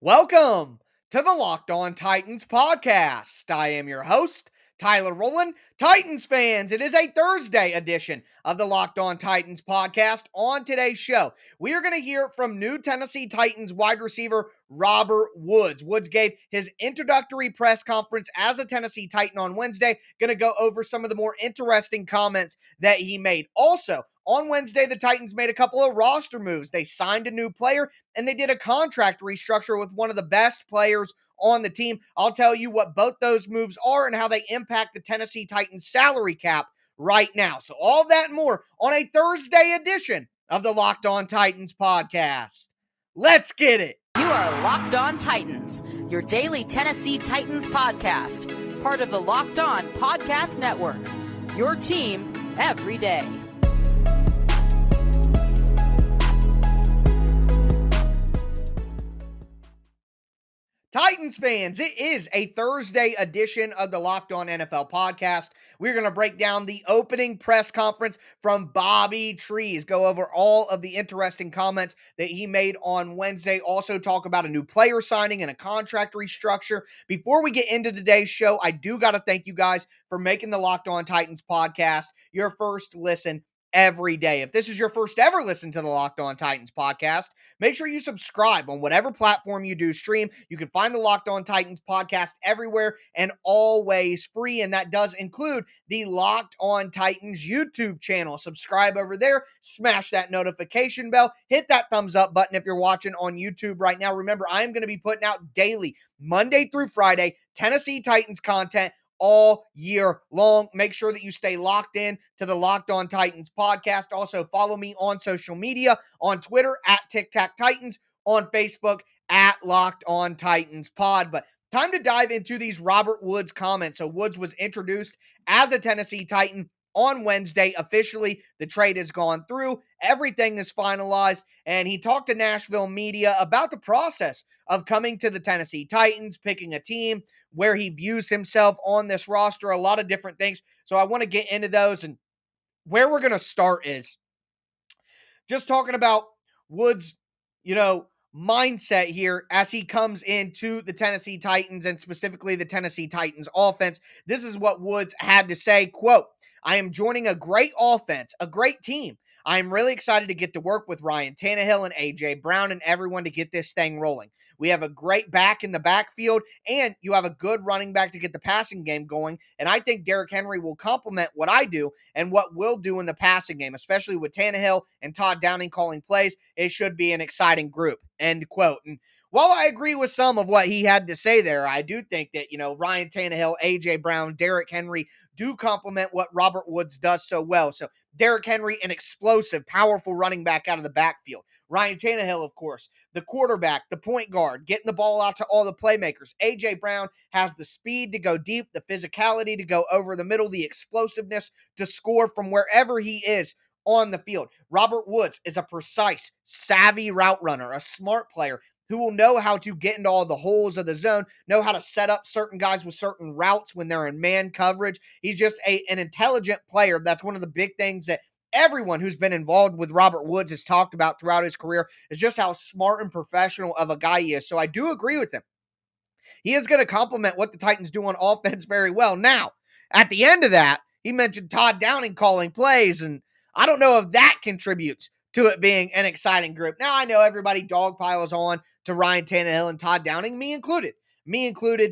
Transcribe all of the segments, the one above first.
Welcome to the Locked On Titans podcast. I am your host, Tyler Rowland. Titans fans, it is a Thursday edition of the Locked On Titans podcast. On today's show, we are going to hear from new Tennessee Titans wide receiver Robert Woods. Woods gave his introductory press conference as a Tennessee Titan on Wednesday. Going to go over some of the more interesting comments that he made. Also, on Wednesday, the Titans made a couple of roster moves. They signed a new player and they did a contract restructure with one of the best players on the team. I'll tell you what both those moves are and how they impact the Tennessee Titans salary cap right now. So all that and more on a Thursday edition of the Locked On Titans podcast. Let's get it. You are Locked On Titans, your daily Tennessee Titans podcast, part of the Locked On Podcast Network, your team every day. Titans fans, it is a Thursday edition of the Locked On NFL podcast. We're going to break down the opening press conference from Bobby Trees, go over all of the interesting comments that he made on Wednesday, also talk about a new player signing and a contract restructure. Before we get into today's show, I do got to thank you guys for making the Locked On Titans podcast your first listen every day. If this is your first ever listen to the Locked On Titans podcast, make sure you subscribe on whatever platform you do stream. You can find the Locked On Titans podcast everywhere and always free, and that does include the Locked On Titans YouTube channel. Subscribe over there, smash that notification bell, hit that thumbs up button if you're watching on YouTube right now. Remember, I am going to be putting out daily, Monday through Friday, Tennessee Titans content all year long. Make sure that you stay locked in to the Locked On Titans podcast. Also, follow me on social media, on Twitter at Tic Tac Titans, on Facebook at Locked On Titans Pod. But time to dive into these Robert Woods comments. So Woods was introduced as a Tennessee Titan on Wednesday. Officially, the trade has gone through. Everything is finalized. And he talked to Nashville media about the process of coming to the Tennessee Titans, picking a team, where he views himself on this roster, a lot of different things. So I want to get into those. And where we're going to start is just talking about Woods, mindset here as he comes into the Tennessee Titans and specifically the Tennessee Titans offense. This is what Woods had to say, quote, "I am joining a great offense, a great team. I am really excited to get to work with Ryan Tannehill and A.J. Brown and everyone to get this thing rolling. We have a great back in the backfield, and you have a good running back to get the passing game going, and I think Derrick Henry will complement what I do and what we'll do in the passing game, especially with Tannehill and Todd Downing calling plays. It should be an exciting group," end quote. And while I agree with some of what he had to say there, I do think that, Ryan Tannehill, A.J. Brown, Derrick Henry do complement what Robert Woods does so well. So Derrick Henry, an explosive, powerful running back out of the backfield. Ryan Tannehill, of course, the quarterback, the point guard, getting the ball out to all the playmakers. A.J. Brown has the speed to go deep, the physicality to go over the middle, the explosiveness to score from wherever he is on the field. Robert Woods is a precise, savvy route runner, a smart player who will know how to get into all the holes of the zone, know how to set up certain guys with certain routes when they're in man coverage. He's just an intelligent player. That's one of the big things that everyone who's been involved with Robert Woods has talked about throughout his career, is just how smart and professional of a guy he is. So I do agree with him. He is going to complement what the Titans do on offense very well. Now, at the end of that, he mentioned Todd Downing calling plays, and I don't know if that contributes to it being an exciting group. Now, I know everybody dogpiles on to Ryan Tannehill and Todd Downing, me included,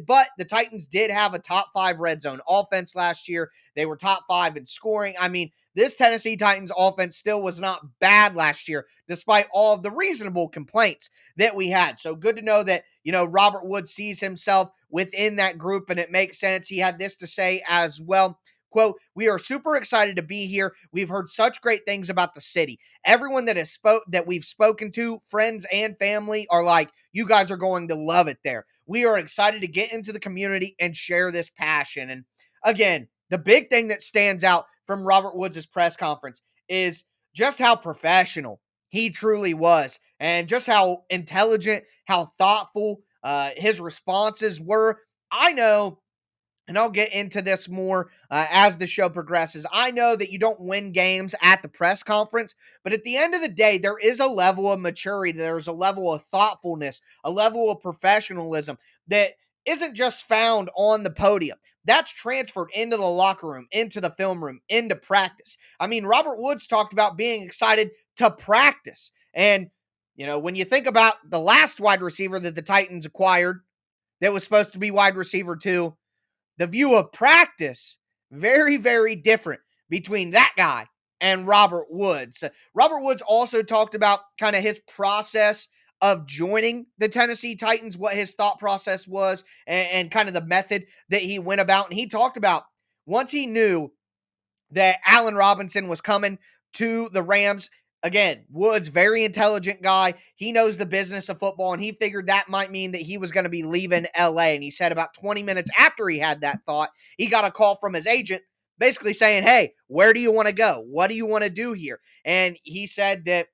but the Titans did have a top 5 red zone offense last year. They were top 5 in scoring. I mean, this Tennessee Titans offense still was not bad last year, despite all of the reasonable complaints that we had. So good to know that, Robert Woods sees himself within that group, and it makes sense. He had this to say as well. Quote, "We are super excited to be here. We've heard such great things about the city. Everyone that we've spoken to, friends and family, are like, you guys are going to love it there. We are excited to get into the community and share this passion." And again, the big thing that stands out from Robert Woods' press conference is just how professional he truly was and just how intelligent, how thoughtful his responses were. I know and I'll get into this more as the show progresses. I know that you don't win games at the press conference, but at the end of the day, there is a level of maturity, there's a level of thoughtfulness, a level of professionalism that isn't just found on the podium. That's transferred into the locker room, into the film room, into practice. I mean, Robert Woods talked about being excited to practice. And, when you think about the last wide receiver that the Titans acquired that was supposed to be wide receiver two, the view of practice, very, very different between that guy and Robert Woods. Robert Woods also talked about kind of his process of joining the Tennessee Titans, what his thought process was, and kind of the method that he went about. And he talked about once he knew that Allen Robinson was coming to the Rams. Again, Woods, very intelligent guy. He knows the business of football, and he figured that might mean that he was going to be leaving LA. And he said about 20 minutes after he had that thought, he got a call from his agent basically saying, "Hey, where do you want to go? What do you want to do here?" And he said that,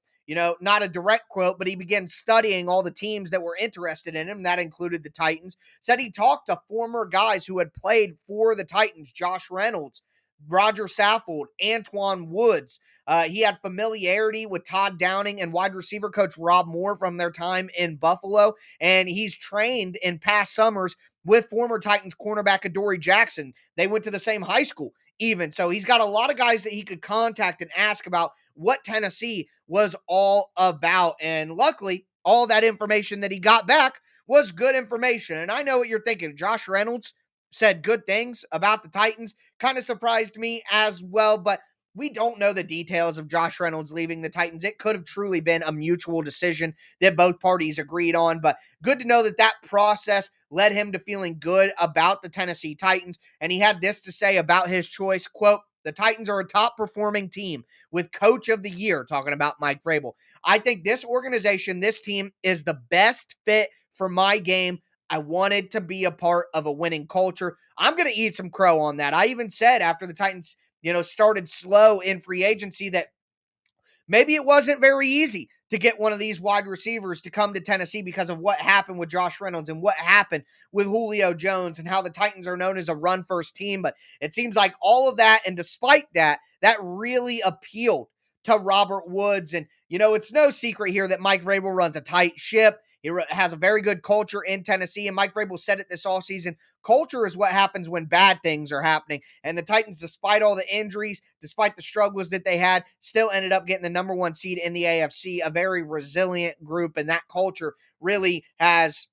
not a direct quote, but he began studying all the teams that were interested in him. That included the Titans. Said he talked to former guys who had played for the Titans, Josh Reynolds, Roger Saffold, Antoine Woods. He had familiarity with Todd Downing and wide receiver coach Rob Moore from their time in Buffalo, and he's trained in past summers with former Titans cornerback Adoree Jackson. They went to the same high school even. So he's got a lot of guys that he could contact and ask about what Tennessee was all about. And luckily, all that information that he got back was good information. And I know what you're thinking. Josh Reynolds said good things about the Titans. Kind of surprised me as well, but we don't know the details of Josh Reynolds leaving the Titans. It could have truly been a mutual decision that both parties agreed on, but good to know that that process led him to feeling good about the Tennessee Titans. And he had this to say about his choice, quote, "The Titans are a top performing team with coach of the year," talking about Mike Vrabel. "I think this organization, this team is the best fit for my game. I wanted to be a part of a winning culture." I'm going to eat some crow on that. I even said after the Titans, started slow in free agency that maybe it wasn't very easy to get one of these wide receivers to come to Tennessee because of what happened with Josh Reynolds and what happened with Julio Jones and how the Titans are known as a run-first team. But it seems like all of that, and despite that, that really appealed to Robert Woods. And, it's no secret here that Mike Vrabel runs a tight ship. He has a very good culture in Tennessee, and Mike Vrabel said it this offseason. Culture is what happens when bad things are happening. And the Titans, despite all the injuries, despite the struggles that they had, still ended up getting the number one seed in the AFC, a very resilient group. And that culture really has,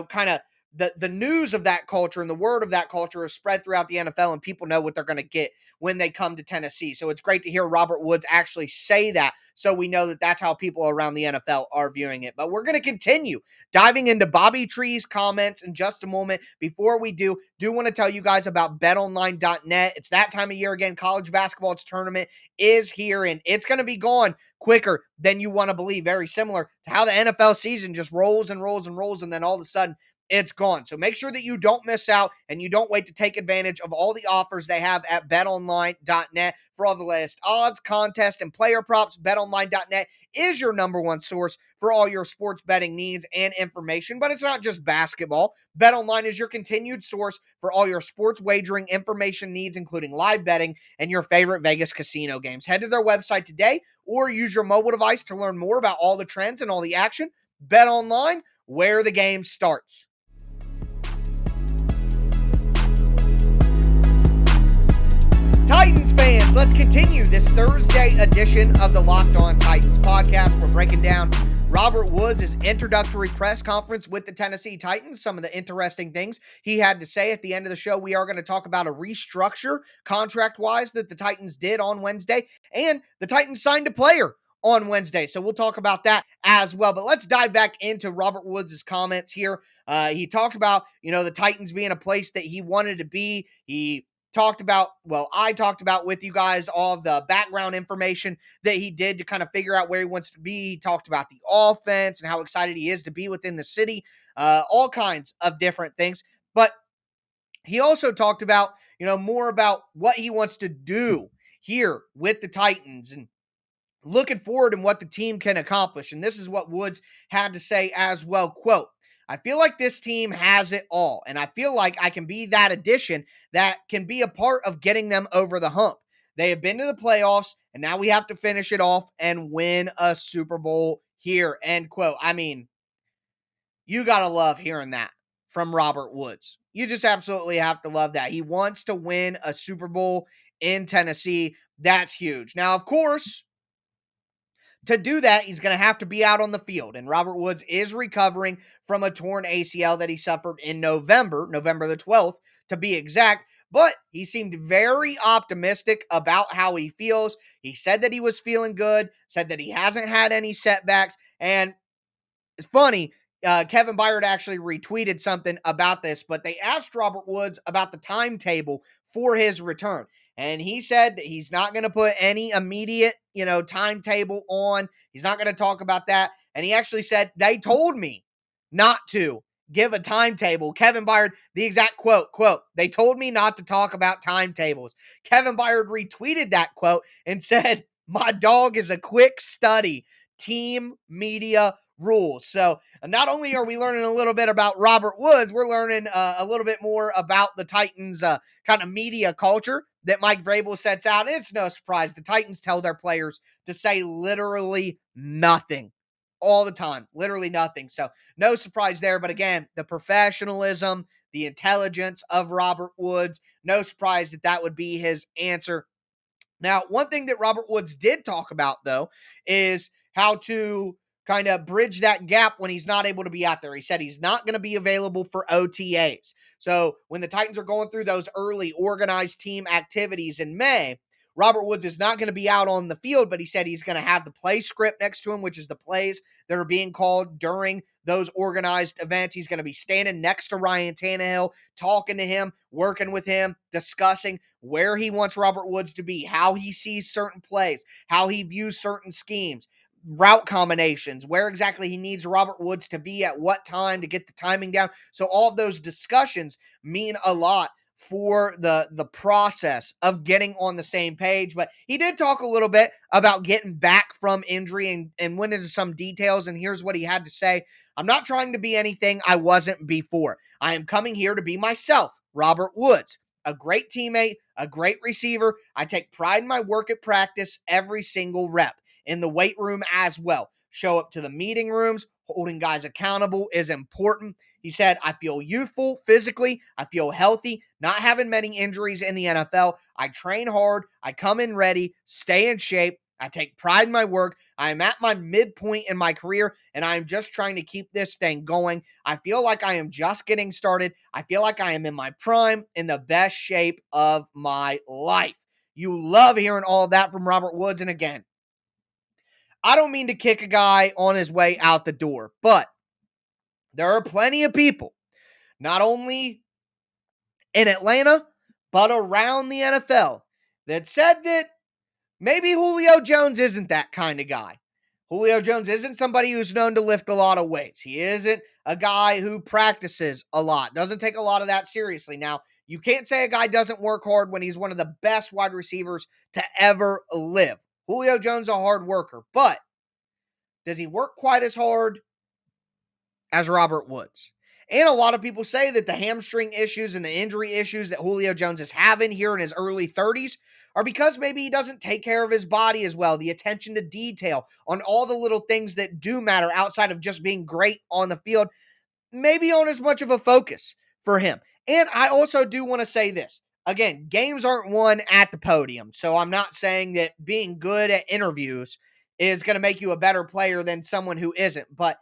kind of the news of that culture and the word of that culture is spread throughout the NFL, and people know what they're going to get when they come to Tennessee. So it's great to hear Robert Woods actually say that, so we know that that's how people around the NFL are viewing it. But we're going to continue diving into Bobby Tree's comments in just a moment. Before we do want to tell you guys about betonline.net. It's that time of year again. College basketball's tournament is here, and it's going to be gone quicker than you want to believe. Very similar to how the NFL season just rolls and rolls and rolls, and then all of a sudden it's gone. So make sure that you don't miss out and you don't wait to take advantage of all the offers they have at betonline.net for all the latest odds, contests, and player props. Betonline.net is your number one source for all your sports betting needs and information, but it's not just basketball. BetOnline is your continued source for all your sports wagering information needs, including live betting and your favorite Vegas casino games. Head to their website today or use your mobile device to learn more about all the trends and all the action. BetOnline, where the game starts. Titans fans, let's continue this Thursday edition of the Locked On Titans podcast. We're breaking down Robert Woods' introductory press conference with the Tennessee Titans, some of the interesting things he had to say. At the end of the show, we are going to talk about a restructure contract-wise that the Titans did on Wednesday, and the Titans signed a player on Wednesday. So we'll talk about that as well. But let's dive back into Robert Woods' comments here. He talked about, the Titans being a place that he wanted to be. I talked about with you guys all of the background information that he did to kind of figure out where he wants to be. He talked about the offense and how excited he is to be within the city, all kinds of different things. But he also talked about, more about what he wants to do here with the Titans and looking forward and what the team can accomplish. And this is what Woods had to say as well. Quote, I feel like this team has it all, and I feel like I can be that addition that can be a part of getting them over the hump. They have been to the playoffs, and now we have to finish it off and win a Super Bowl here, end quote. I mean, you got to love hearing that from Robert Woods. You just absolutely have to love that. He wants to win a Super Bowl in Tennessee. That's huge. Now, of course, to do that, he's going to have to be out on the field. And Robert Woods is recovering from a torn ACL that he suffered in November the 12th, to be exact. But he seemed very optimistic about how he feels. He said that he was feeling good, said that he hasn't had any setbacks. And it's funny, Kevin Byard actually retweeted something about this, but they asked Robert Woods about the timetable for his return. And he said that he's not going to put any immediate, timetable on. He's not going to talk about that. And he actually said, they told me not to give a timetable. Kevin Byard, the exact quote, they told me not to talk about timetables. Kevin Byard retweeted that quote and said, my dog is a quick study. Team media rules. So not only are we learning a little bit about Robert Woods, we're learning a little bit more about the Titans kind of media culture that Mike Vrabel sets out. It's no surprise the Titans tell their players to say literally nothing all the time, literally nothing. So no surprise there. But again, the professionalism, the intelligence of Robert Woods, no surprise that that would be his answer. Now, one thing that Robert Woods did talk about, though, is how to kind of bridge that gap when he's not able to be out there. He said he's not going to be available for OTAs. So when the Titans are going through those early organized team activities in May, Robert Woods is not going to be out on the field, but he said he's going to have the play script next to him, which is the plays that are being called during those organized events. He's going to be standing next to Ryan Tannehill, talking to him, working with him, discussing where he wants Robert Woods to be, how he sees certain plays, how he views certain schemes, route combinations, where exactly he needs Robert Woods to be at what time to get the timing down. So all of those discussions mean a lot for the process of getting on the same page. But he did talk a little bit about getting back from injury and went into some details. And here's what he had to say. I'm not trying to be anything I wasn't before. I am coming here to be myself, Robert Woods. A great teammate, a great receiver. I take pride in my work at practice every single rep, in the weight room as well. Show up to the meeting rooms. Holding guys accountable is important. He said, I feel youthful physically. I feel healthy, not having many injuries in the NFL. I train hard. I come in ready, stay in shape. I take pride in my work. I am at my midpoint in my career, and I am just trying to keep this thing going. I feel like I am just getting started. I feel like I am in my prime, in the best shape of my life. You love hearing all of that from Robert Woods. And again, I don't mean to kick a guy on his way out the door, but there are plenty of people, not only in Atlanta, but around the NFL, that said that maybe Julio Jones isn't that kind of guy. Julio Jones isn't somebody who's known to lift a lot of weights. He isn't a guy who practices a lot, doesn't take a lot of that seriously. Now, you can't say a guy doesn't work hard when he's one of the best wide receivers to ever live. Julio Jones is a hard worker, but does he work quite as hard as Robert Woods? And a lot of people say that the hamstring issues and the injury issues that Julio Jones is having here in his early 30s are because maybe he doesn't take care of his body as well, the attention to detail on all the little things that do matter outside of just being great on the field, maybe on as much of a focus for him. And I also do want to say this. Again, games aren't won at the podium, so I'm not saying that being good at interviews is going to make you a better player than someone who isn't, but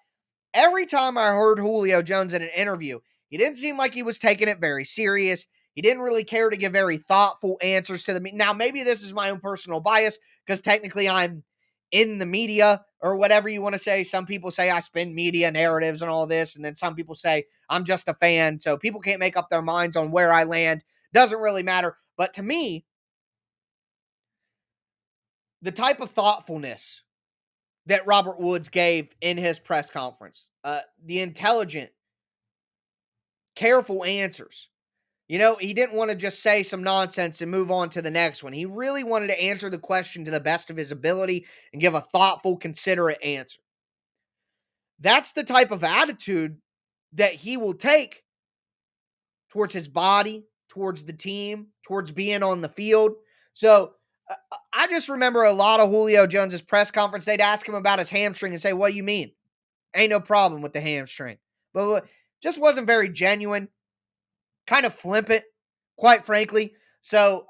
every time I heard Julio Jones in an interview, he didn't seem like he was taking it very serious. He didn't really care to give very thoughtful answers to the media. Now, maybe this is my own personal bias because technically I'm in the media or whatever you want to say. Some people say I spin media narratives and all this, and then some people say I'm just a fan, so people can't make up their minds on where I land. Doesn't really matter. But to me, the type of thoughtfulness that Robert Woods gave in his press conference, the intelligent, careful answers. He didn't want to just say some nonsense and move on to the next one. He really wanted to answer the question to the best of his ability and give a thoughtful, considerate answer. That's the type of attitude that he will take towards his body, towards the team, towards being on the field. So I just remember a lot of Julio Jones's press conference. They'd ask him about his hamstring and say, "What do you mean? Ain't no problem with the hamstring." But just wasn't very genuine, kind of flippant, quite frankly. So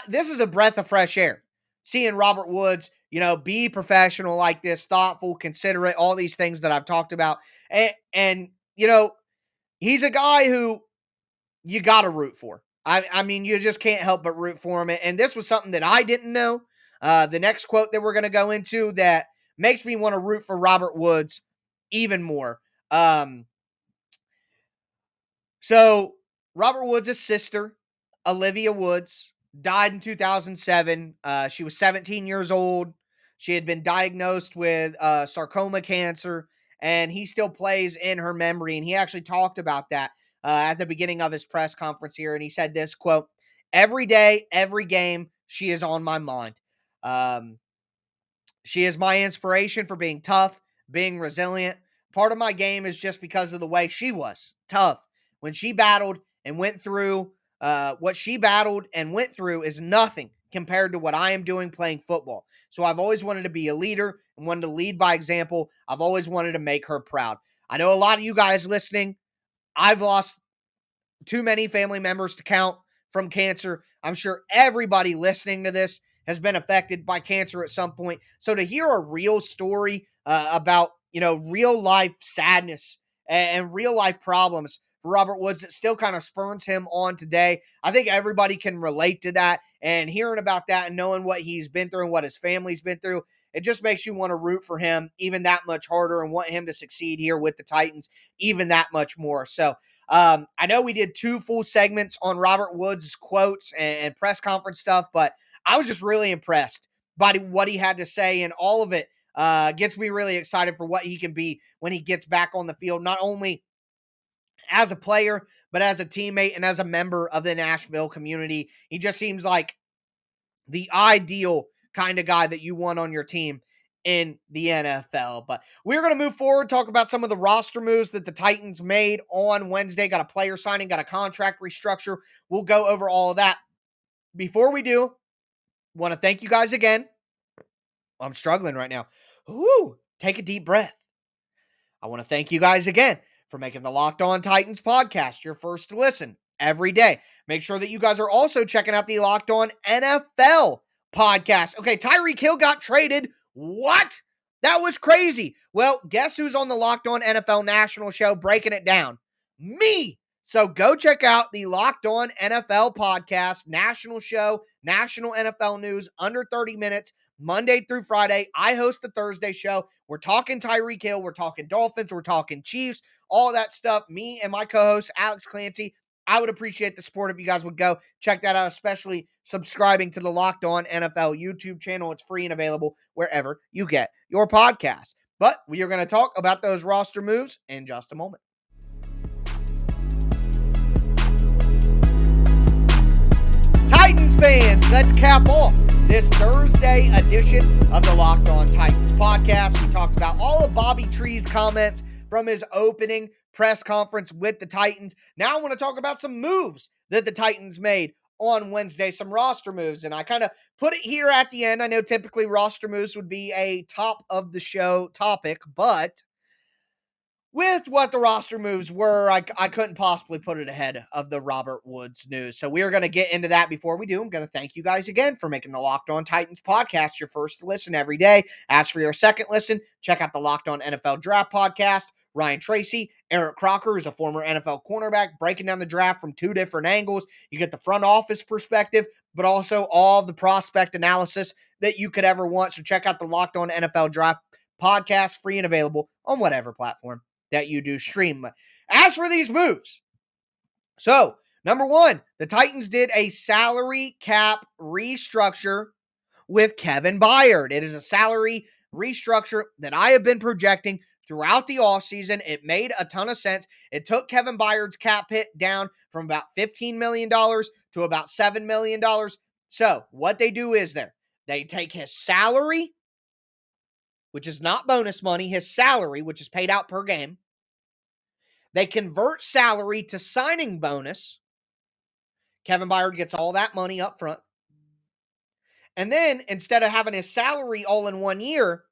this is a breath of fresh air. Seeing Robert Woods, be professional like this, thoughtful, considerate, all these things that I've talked about. And he's a guy who you got to root for. I mean, you just can't help but root for him. And this was something that I didn't know. The next quote that we're going to go into that makes me want to root for Robert Woods even more. So Robert Woods' sister, Olivia Woods, died in 2007. She was 17 years old. She had been diagnosed with sarcoma cancer, and he still plays in her memory. And he actually talked about that at the beginning of his press conference here. And he said this quote, "Every day, every game, she is on my mind. Um, she is my inspiration for being tough, being resilient. Part of my game is just because of the way she was tough. When she battled and went through what she battled and went through is nothing compared to what I am doing playing football. So I've always wanted to be a leader and wanted to lead by example. I've always wanted to make her proud. I know a lot of you guys listening, I've lost too many family members to count from cancer. I'm sure everybody listening to this has been affected by cancer at some point. So to hear a real story about, real life sadness and real life problems for Robert Woods that still kind of spurns him on today, I think everybody can relate to that. And hearing about that and knowing what he's been through and what his family's been through, it just makes you want to root for him even that much harder and want him to succeed here with the Titans even that much more. So I know we did 2 full segments on Robert Woods' quotes and press conference stuff, but I was just really impressed by what he had to say, and all of it gets me really excited for what he can be when he gets back on the field, not only as a player, but as a teammate and as a member of the Nashville community. He just seems like the ideal kind of guy that you want on your team in the NFL. But we're going to move forward, talk about some of the roster moves that the Titans made on Wednesday. Got a player signing, got a contract restructure. We'll go over all of that. Before we do, want to thank you guys again. I'm struggling right now. Ooh, take a deep breath. I want to thank you guys again for making the Locked On Titans podcast your first to listen every day. Make sure that you guys are also checking out the Locked On NFL podcast. Okay, Tyreek Hill got traded. What? That was crazy. Well, guess who's on the Locked On NFL national show breaking it down? Me. So go check out the Locked On NFL podcast, national show, national NFL news, under 30 minutes, Monday through Friday. I host the Thursday show. We're talking Tyreek Hill. We're talking Dolphins. We're talking Chiefs, all that stuff. Me and my co-host, Alex Clancy. I would appreciate the support if you guys would go check that out, especially subscribing to the Locked On NFL YouTube channel. It's free and available wherever you get your podcasts. But we are going to talk about those roster moves in just a moment. Titans fans, let's cap off this Thursday edition of the Locked On Titans podcast. We talked about all of Bobby Tree's comments from his opening press conference with the Titans. Now I want to talk about some moves that the Titans made on Wednesday, some roster moves, and I kind of put it here at the end. I know typically roster moves would be a top of the show topic, but with what the roster moves were, I couldn't possibly put it ahead of the Robert Woods news. So we are going to get into that. Before we do, I'm going to thank you guys again for making the Locked On Titans podcast your first listen every day. As for your second listen, check out the Locked On NFL Draft podcast. Ryan Tracy, Eric Crocker is a former NFL cornerback, breaking down the draft from 2 different angles. You get the front office perspective, but also all of the prospect analysis that you could ever want. So check out the Locked On NFL Draft podcast, free and available on whatever platform that you do stream. As for these moves, so number 1, the Titans did a salary cap restructure with Kevin Byard. It is a salary restructure that I have been projecting throughout the offseason. It made a ton of sense. It took Kevin Byard's cap hit down from about $15 million to about $7 million. So what they do is they take his salary, which is not bonus money, his salary, which is paid out per game. They convert salary to signing bonus. Kevin Byard gets all that money up front. And then instead of having his salary all in 1 year,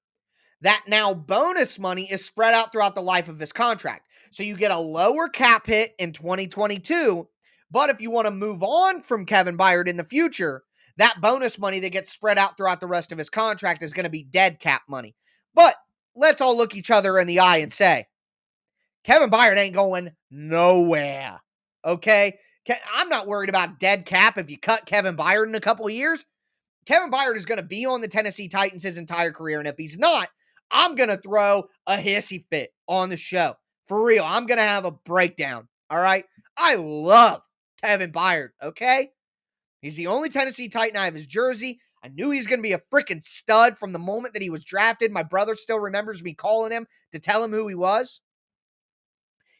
that now bonus money is spread out throughout the life of his contract. So you get a lower cap hit in 2022, but if you want to move on from Kevin Byard in the future, that bonus money that gets spread out throughout the rest of his contract is going to be dead cap money. But let's all look each other in the eye and say, Kevin Byard ain't going nowhere. Okay? I'm not worried about dead cap if you cut Kevin Byard in a couple of years. Kevin Byard is going to be on the Tennessee Titans his entire career. And if he's not, I'm going to throw a hissy fit on the show. For real. I'm going to have a breakdown. All right. I love Kevin Byard. Okay. He's the only Tennessee Titan I have his jersey. I knew he's going to be a freaking stud from the moment that he was drafted. My brother still remembers me calling him to tell him who he was.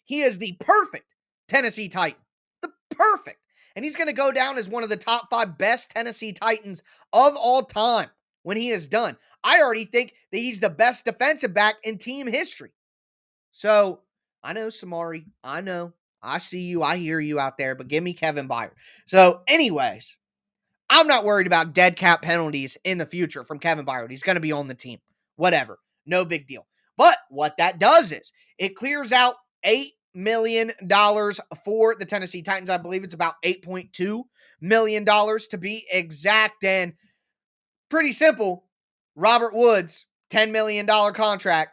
He is the perfect Tennessee Titan. The perfect. And he's going to go down as one of the top 5 best Tennessee Titans of all time when he is done. I already think that he's the best defensive back in team history. So, I know, Samari. I know. I see you. I hear you out there. But give me Kevin Byard. So, anyways, I'm not worried about dead cap penalties in the future from Kevin Byard. He's going to be on the team. Whatever. No big deal. But what that does is it clears out $8 million for the Tennessee Titans. I believe it's about $8.2 million to be exact. And pretty simple. Robert Woods, $10 million contract.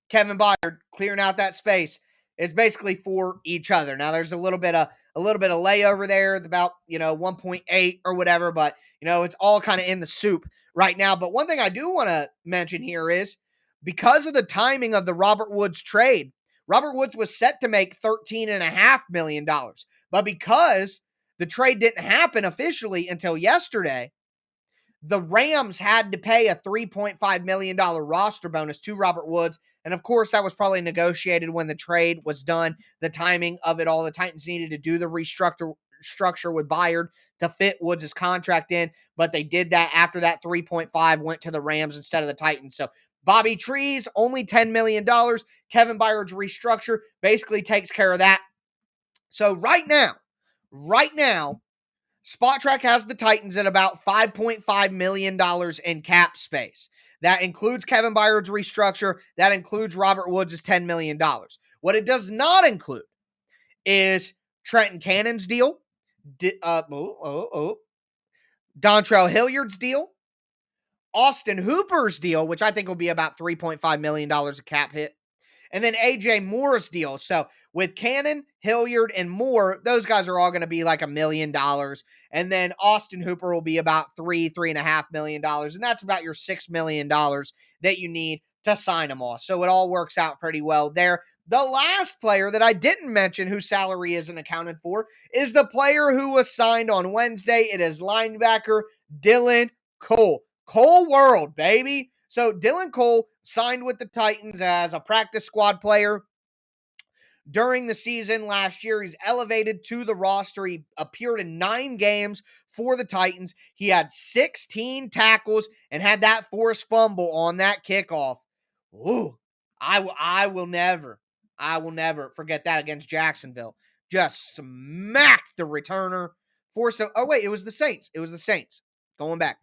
Kevin Byard clearing out that space is basically for each other. Now there's a little bit of layover there, about 1.8 or whatever, but it's all kind of in the soup right now. But one thing I do want to mention here is because of the timing of the Robert Woods trade, Robert Woods was set to make $13.5 million. But because the trade didn't happen officially until yesterday, the Rams had to pay a $3.5 million roster bonus to Robert Woods. And of course, that was probably negotiated when the trade was done. The timing of it all, the Titans needed to do the restructure with Byard to fit Woods' contract in, but they did that after that 3.5 went to the Rams instead of the Titans. So Bobby Trees, only $10 million. Kevin Byard's restructure basically takes care of that. So right now, Spot Track has the Titans at about $5.5 million in cap space. That includes Kevin Byard's restructure. That includes Robert Woods' $10 million. What it does not include is Trenton Cannon's deal, Dontrell Hilliard's deal, Austin Hooper's deal, which I think will be about $3.5 million of cap hit, and then A.J. Moore's deal. So with Cannon, Hilliard, and Moore, those guys are all going to be like $1 million. And then Austin Hooper will be about $3.5 million. And that's about your $6 million that you need to sign them all. So it all works out pretty well there. The last player that I didn't mention whose salary isn't accounted for is the player who was signed on Wednesday. It is linebacker Dylan Cole. Cole World, baby. So Dylan Cole signed with the Titans as a practice squad player during the season last year. He's elevated to the roster. He appeared in 9 games for the Titans. He had 16 tackles and had that forced fumble on that kickoff. Ooh, I will never forget that against Jacksonville. Just smacked the returner. It was the Saints. Going back.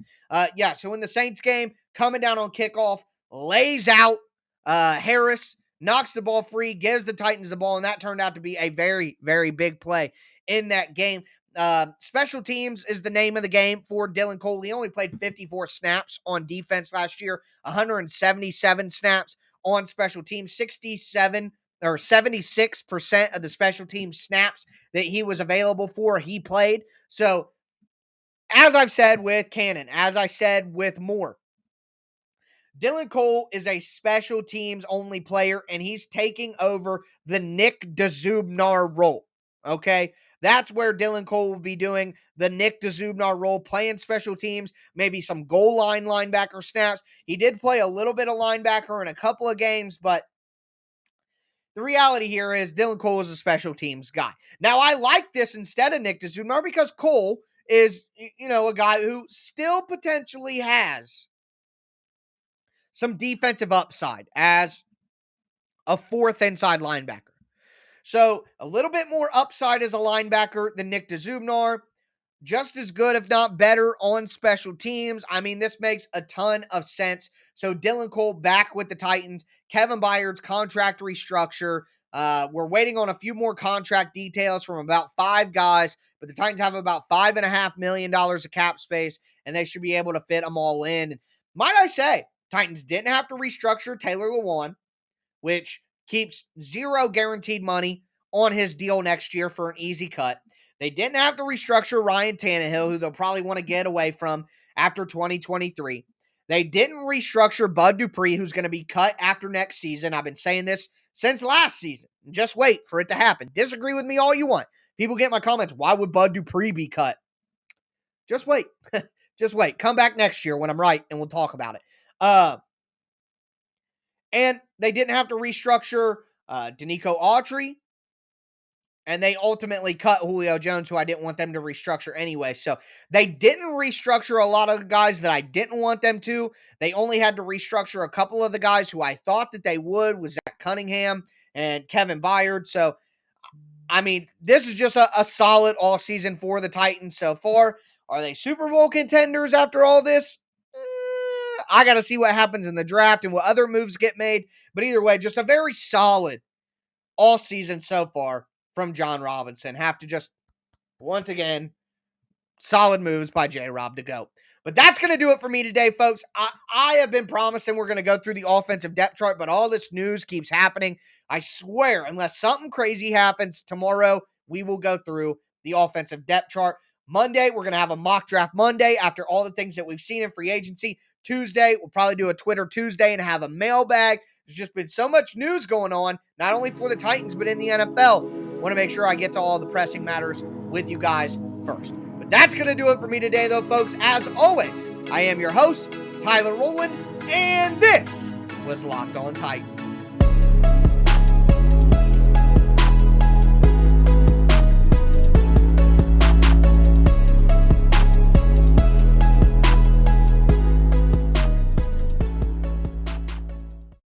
So in the Saints game, coming down on kickoff, lays out Harris, knocks the ball free, gives the Titans the ball, and that turned out to be a very, very big play in that game. Special teams is the name of the game for Dylan Cole. He only played 54 snaps on defense last year, 177 snaps on special teams, 76% of the special team snaps that he was available for, he played. So as I've said with Cannon, as I said with Moore, Dylan Cole is a special teams only player, and he's taking over the Nick DeZubnar role. Okay? That's where Dylan Cole will be doing the Nick DeZubnar role, playing special teams, maybe some goal line linebacker snaps. He did play a little bit of linebacker in a couple of games, but the reality here is Dylan Cole is a special teams guy. Now, I like this instead of Nick DeZubnar because Cole is, a guy who still potentially has some defensive upside as a 4th inside linebacker. So a little bit more upside as a linebacker than Nick Dzubnar. Just as good, if not better, on special teams. I mean, this makes a ton of sense. So Dylan Cole back with the Titans. Kevin Byard's contract restructure. We're waiting on a few more contract details from about 5 guys, but the Titans have about $5.5 million of cap space, and they should be able to fit them all in. And might I say, Titans didn't have to restructure Taylor Lewan, which keeps zero guaranteed money on his deal next year for an easy cut. They didn't have to restructure Ryan Tannehill, who they'll probably want to get away from after 2023. They didn't restructure Bud Dupree, who's going to be cut after next season. I've been saying this since last season. Just wait for it to happen. Disagree with me all you want. People get my comments, why would Bud Dupree be cut? Just wait. Just wait. Come back next year when I'm right, and we'll talk about it. And they didn't have to restructure Danico Autry. And they ultimately cut Julio Jones, who I didn't want them to restructure anyway. So they didn't restructure a lot of the guys that I didn't want them to. They only had to restructure a couple of the guys who I thought that they would, was Zach Cunningham and Kevin Byard. So, I mean, this is just a solid all season for the Titans so far. Are they Super Bowl contenders after all this? I got to see what happens in the draft and what other moves get made. But either way, just a very solid all season so far from John Robinson. Have to just, once again, solid moves by J-Rob to go. But that's going to do it for me today, folks. I have been promising we're going to go through the offensive depth chart, but all this news keeps happening. I swear, unless something crazy happens tomorrow, we will go through the offensive depth chart. Monday, we're going to have a mock draft Monday after all the things that we've seen in free agency. Tuesday, we'll probably do a Twitter Tuesday and have a mailbag. There's just been so much news going on, not only for the Titans, but in the NFL. Want to make sure I get to all the pressing matters with you guys first. But that's going to do it for me today, though, folks. As always, I am your host, Tyler Rowland, and this was Locked On Titans.